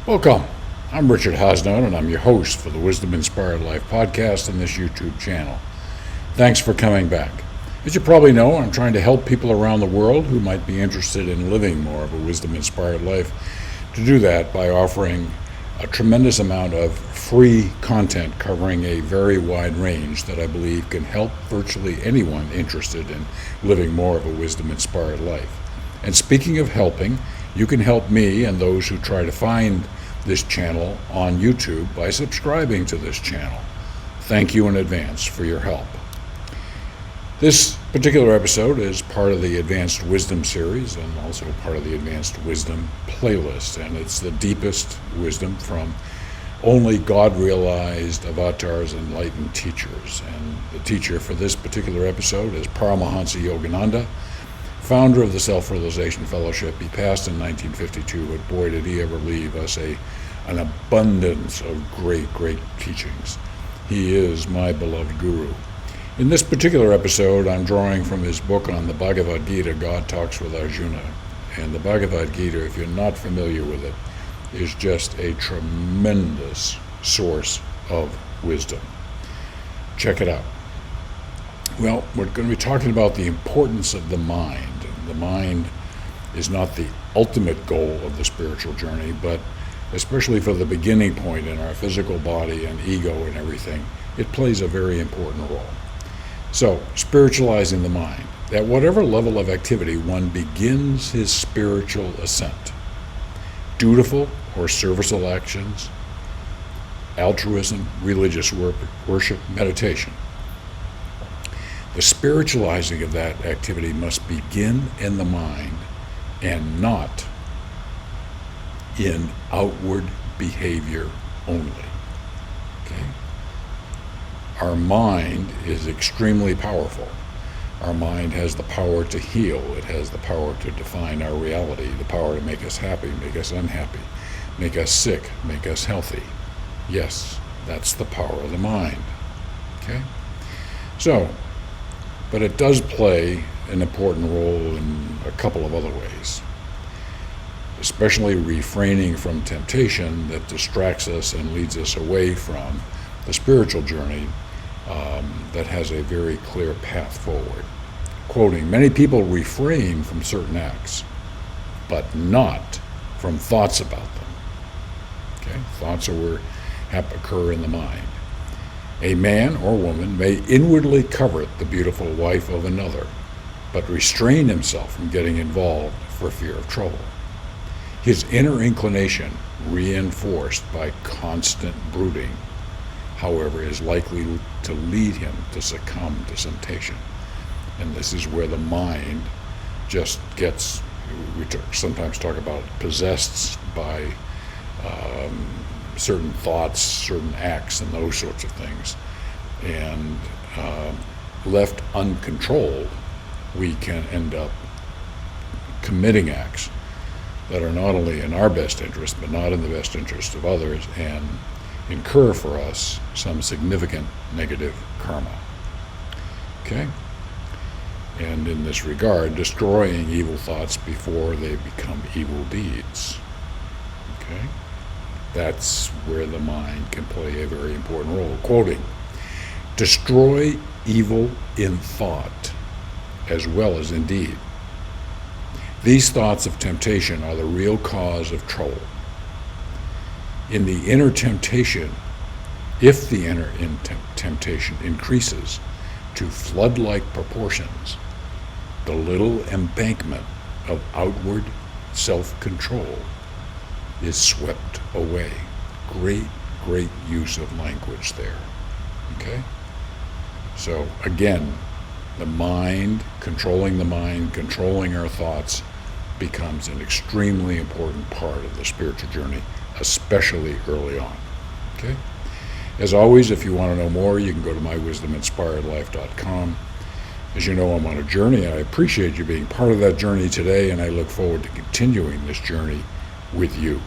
Welcome. I'm Richard Hosnone, and I'm your host for the Wisdom Inspired Life podcast and this YouTube channel. Thanks for coming back. As you probably know, I'm trying to help people around the world who might be interested in living more of a wisdom inspired life to do that by offering a tremendous amount of free content covering a very wide range that I believe can help virtually anyone interested in living more of a wisdom inspired life. And speaking of helping, you can help me and those who try to find this channel on YouTube by subscribing to this channel. Thank you in advance for your help. This particular episode is part of the Advanced Wisdom series and also part of the Advanced Wisdom playlist, and it's the deepest wisdom from only God-realized avatars, enlightened teachers. And the teacher for this particular episode is Paramahansa Yogananda, founder of the Self-Realization Fellowship. He passed in 1952, but boy, did he ever leave us an abundance of great teachings. He is my beloved guru. In this particular episode, I'm drawing from his book on the Bhagavad Gita, God Talks with Arjuna. And the Bhagavad Gita, if you're not familiar with it, is just a tremendous source of wisdom. Check it out. Well, we're going to be talking about the importance of the mind. The mind is not the ultimate goal of the spiritual journey, but especially for the beginning point in our physical body and ego and everything, it plays a very important role. So, spiritualizing the mind. At whatever level of activity one begins his spiritual ascent, dutiful or serviceable actions, altruism, religious worship, meditation, the spiritualizing of that activity must begin in the mind and not in outward behavior only. Okay? Our mind is extremely powerful. Our mind has the power to heal. It has the power to define our reality, the power to make us happy, make us unhappy, make us sick, make us healthy. Yes, that's the power of the mind. Okay? So, but it does play an important role in a couple of other ways, especially refraining from temptation that distracts us and leads us away from the spiritual journey that has a very clear path forward. Quoting, many people refrain from certain acts, but not from thoughts about them. Okay? Thoughts occur in the mind. A man or woman may inwardly covet the beautiful wife of another, but restrain himself from getting involved for fear of trouble. His inner inclination, reinforced by constant brooding, however, is likely to lead him to succumb to temptation. And this is where the mind just gets, we sometimes talk about possessed by certain thoughts, certain acts, and those sorts of things. And left uncontrolled, we can end up committing acts that are not only in our best interest, but not in the best interest of others, and incur for us some significant negative karma. Okay? And in this regard, destroying evil thoughts before they become evil deeds. Okay? That's where the mind can play a very important role. Quoting, destroy evil in thought as well as in deed. These thoughts of temptation are the real cause of trouble. In the inner temptation, if the inner temptation increases to flood-like proportions, the little embankment of outward self-control is swept away. Great use of language there. Okay? So again, the mind, controlling our thoughts becomes an extremely important part of the spiritual journey, especially early on. Okay? As always, if you want to know more, you can go to mywisdominspiredlife.com. As you know, I'm on a journey. I appreciate you being part of that journey today, and I look forward to continuing this journey with you.